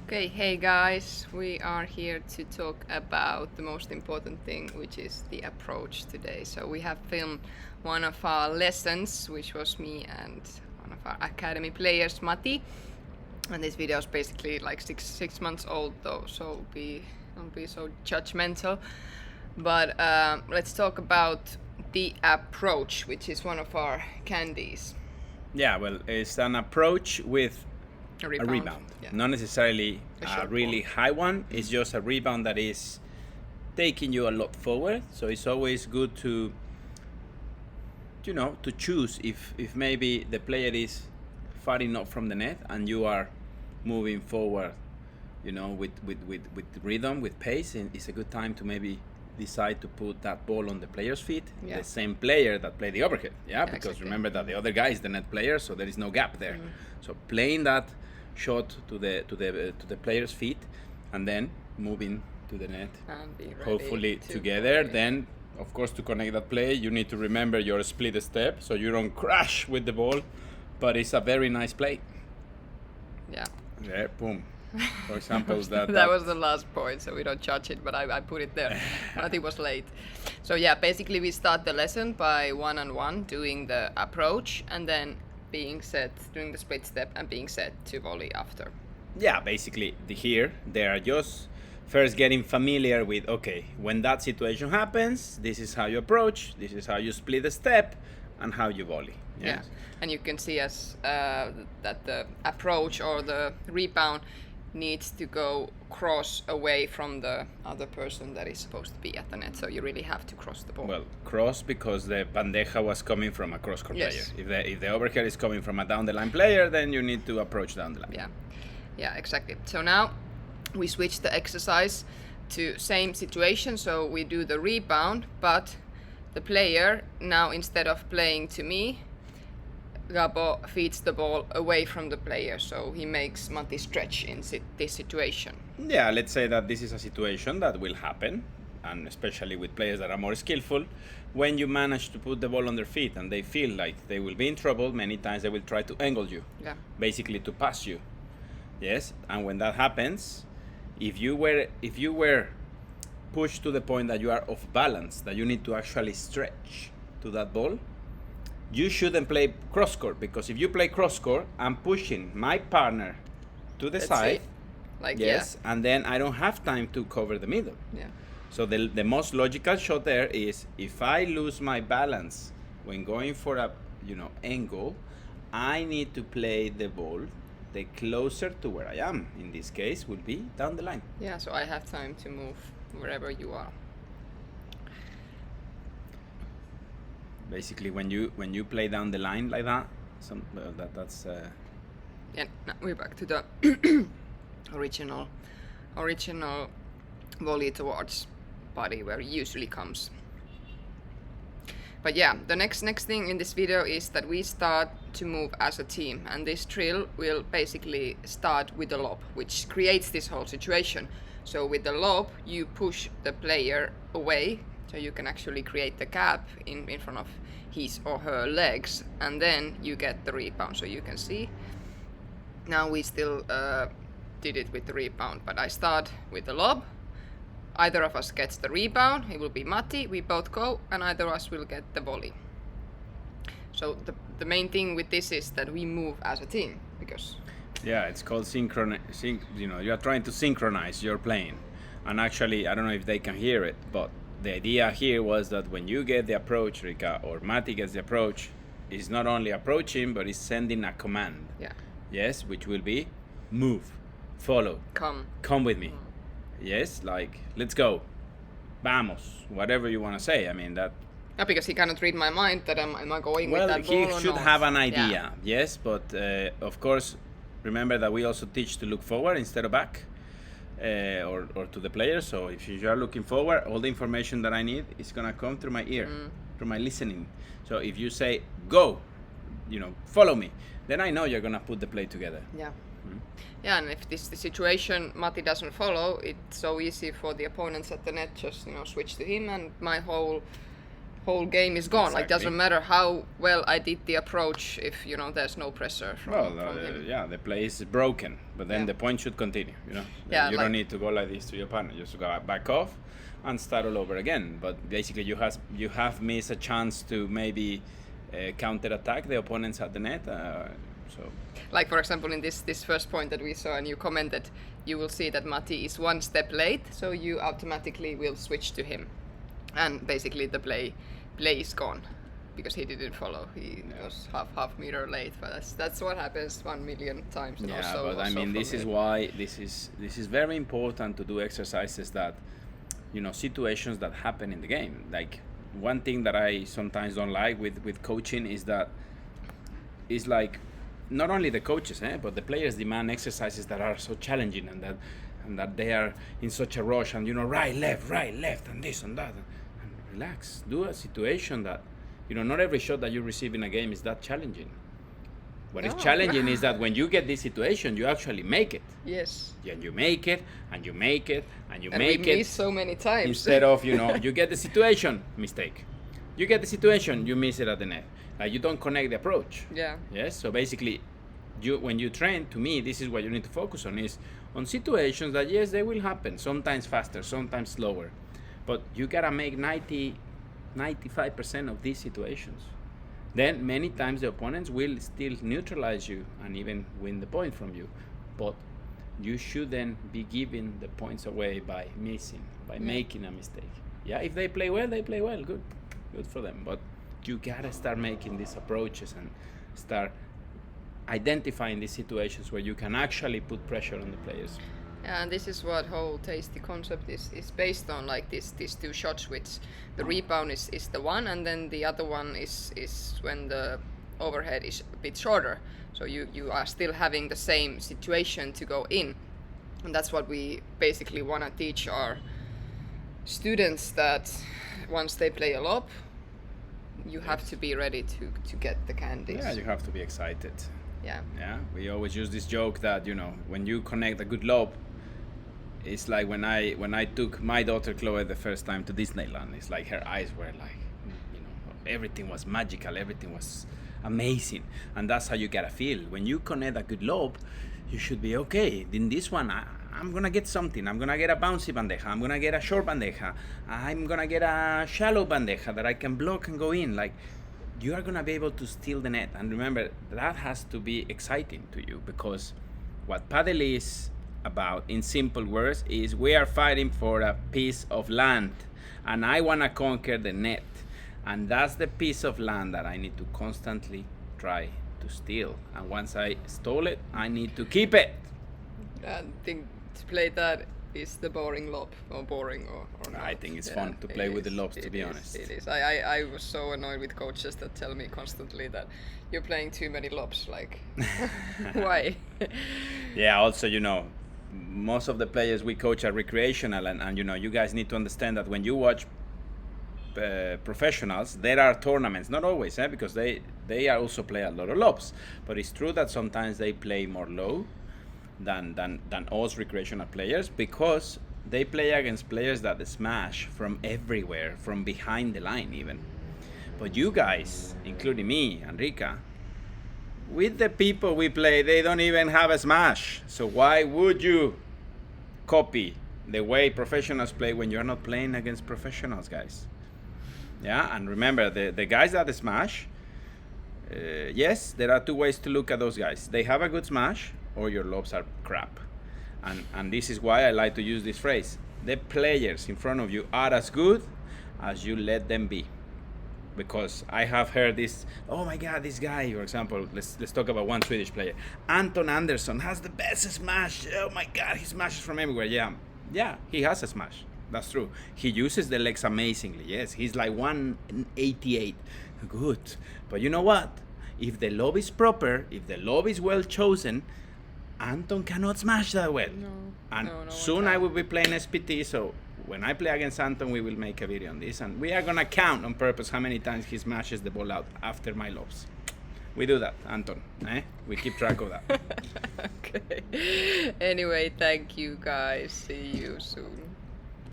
Okay, hey guys, we are here to talk about the most important thing, which is the approach today. So we have filmed one of our lessons, which was me and one of our academy players, Matti. And this video is basically like six months old though, so don't be so judgmental. But let's talk about the approach, which is one of our candies. Yeah, well, it's an approach with A a rebound. Yeah. Not necessarily A a short really high one. It's just a rebound that is taking you a lot forward. So it's always good to choose if maybe the player is far enough from the net and you are moving forward, with rhythm, with pace, and it's a good time to maybe decide to put that ball on the player's feet, Yeah. the same player that played the overhead. Because exactly. remember that the other guy is the net player, so there is no gap there. So playing that shot to the player's feet, and then moving to the net, And be ready hopefully to together. volley. Then, of course, to connect that play, you need to remember your split step, so you don't crash with the ball. But it's a very nice play. Yeah. Yeah, boom. For example, that was the last point, so we don't judge it, but I put it there. But it was late. So yeah, basically we start the lesson by one-on-one doing the approach and then being set, doing the split step and being set to volley after. Yeah, basically here they are just first getting familiar with, okay, when that situation happens, this is how you approach, this is how you split the step, and how you volley. Yeah, and you can see as that the approach or the rebound needs to go cross away from the other person that is supposed to be at the net. So you really have to cross the ball. Well, cross because the bandeja was coming from a cross-court Yes. player. If the overhead is coming from a down-the-line player, then you need to approach down the line. Yeah, exactly. So now we switch the exercise to same situation. So we do the rebound, but the player now, instead of playing to me, Gabo feeds the ball away from the player, so he makes Matti stretch in this situation. Yeah, let's say that this is a situation that will happen, and especially with players that are more skillful, when you manage to put the ball on their feet and they feel like they will be in trouble, many times they will try to angle you, basically to pass you. Yes, and when that happens, if you were pushed to the point that you are off balance, that you need to actually stretch to that ball, you shouldn't play cross court, because if you play cross court, I'm pushing my partner to the side. And then I don't have time to cover the middle. Yeah. So the most logical shot there is, if I lose my balance when going for a angle, I need to play the ball the closer to where I am. In this case, would be down the line. Yeah, so I have time to move wherever you are. Basically, when you play down the line like that, that's. Yeah, now we're back to the original volley towards body where it usually comes. But yeah, the next thing in this video is that we start to move as a team, and this drill will basically start with the lob, which creates this whole situation. So with the lob, you push the player away, so you can actually create the gap in front of his or her legs, and then you get the rebound. So you can see, now we still did it with the rebound, but I start with the lob. Either of us gets the rebound, it will be Matti, we both go, and either of us will get the volley. So the main thing with this is that we move as a team, because... Yeah, it's called you are trying to synchronize your playing. And actually, I don't know if they can hear it, but the idea here was that when you get the approach, Rika, or Matti gets the approach, it's not only approaching, but it's sending a command. Yeah. Yes, which will be move, follow, come with me. Yes, like, let's go, vamos, whatever you want to say. I mean, that... Yeah, because he cannot read my mind that am I going with that ball or not. Well, he should have an idea, yes, but of course, remember that we also teach to look forward instead of back, or to the player. So if you are looking forward, all the information that I need is going to come through my ear, through my listening. So if you say, go, follow me, then I know you're going to put the play together. Yeah. Yeah, and if this is the situation Matti doesn't follow, it's so easy for the opponents at the net just switch to him, and my whole whole game is gone. Like, Exactly. doesn't matter how well I did the approach if there's no pressure from him. Yeah, the play is broken, but then Yeah. the point should continue. Yeah, You like- don't need to go like this to your partner. Just go back off and start all over again. But basically, you have missed a chance to maybe counter attack the opponents at the net. So Like, for example, in this first point that we saw and you commented, you will see that Matti is one step late, so you automatically will switch to him, and basically the play is gone because he didn't follow. He was half meter late, but that's what happens 1 million times. And yeah, also, but I also mean, for this me. is why this is very important to do exercises that, situations that happen in the game. Like, one thing that I sometimes don't like with coaching is that it's like not only the coaches, but the players demand exercises that are so challenging and that they are in such a rush and right, left, and this and that. And relax. Do a situation that not every shot that you receive in a game is that challenging. What is No. challenging is that when you get this situation, you actually make it. Yes. And you make it, and you make it, and you And make we it. miss so many times. Instead of, you get the situation, mistake. You get the situation, you miss it at the net. Like, you don't connect the approach. Yeah. Yes, so basically, when you train, to me, this is what you need to focus on, is on situations that, yes, they will happen, sometimes faster, sometimes slower. But you gotta make 95% of these situations. Then many times the opponents will still neutralize you and even win the point from you. But you shouldn't be giving the points away by missing, by making a mistake. Yeah, if they play well, good for them. But you gotta start making these approaches and start identifying these situations where you can actually put pressure on the players. Yeah, and this is what whole Tasty concept is based on, like these two shots, which the rebound is the one, and then the other one is when the overhead is a bit shorter. So you are still having the same situation to go in. And that's what we basically want to teach our students, that once they play a lob, you have to be ready to get the candies. Yeah, you have to be excited. Yeah. Yeah, we always use this joke that when you connect a good lob, it's like when I took my daughter Chloe the first time to Disneyland. It's like her eyes were like, everything was magical, everything was amazing, and that's how you gotta feel when you connect a good lob. You should be okay. In this one, I'm gonna get something. I'm gonna get a bouncy bandeja. I'm gonna get a short bandeja. I'm gonna get a shallow bandeja that I can block and go in. Like, you are gonna be able to steal the net. And remember, that has to be exciting to you, because what paddle is about, in simple words, is we are fighting for a piece of land, and I wanna conquer the net, and that's the piece of land that I need to constantly try to steal. And once I stole it, I need to keep it. I think to play that is the boring lob, or boring or not. I think it's fun to play with the lobs, to be honest. It is. I was so annoyed with coaches that tell me constantly that you're playing too many lobs. Like, why? Yeah, also, most of the players we coach are recreational, and you guys need to understand that when you watch professionals, there are tournaments, not always, because they also play a lot of lobs, but it's true that sometimes they play more low than us recreational players, because they play against players that smash from everywhere, from behind the line even. But you guys, including me, Enrica, with the people we play, they don't even have a smash. So why would you copy the way professionals play when you're not playing against professionals, guys? Yeah, and remember, the guys that smash, yes, there are two ways to look at those guys. They have a good smash, or your lobs are crap. And this is why I like to use this phrase. The players in front of you are as good as you let them be. Because I have heard this, oh my God, this guy, for example, let's talk about one Swedish player. Anton Andersson has the best smash. Oh my God, he smashes from everywhere. Yeah, he has a smash. That's true. He uses the legs amazingly. Yes, he's like 188. Good. But you know what? If the lob is proper, if the lob is well chosen, Anton cannot smash that well. No. And No soon one I can. will be playing SPT, so when I play against Anton, we will make a video on this, and we are gonna count on purpose how many times he smashes the ball out after my lobs. We do that, Anton. We keep track of that. Okay. Anyway, thank you guys. See you soon.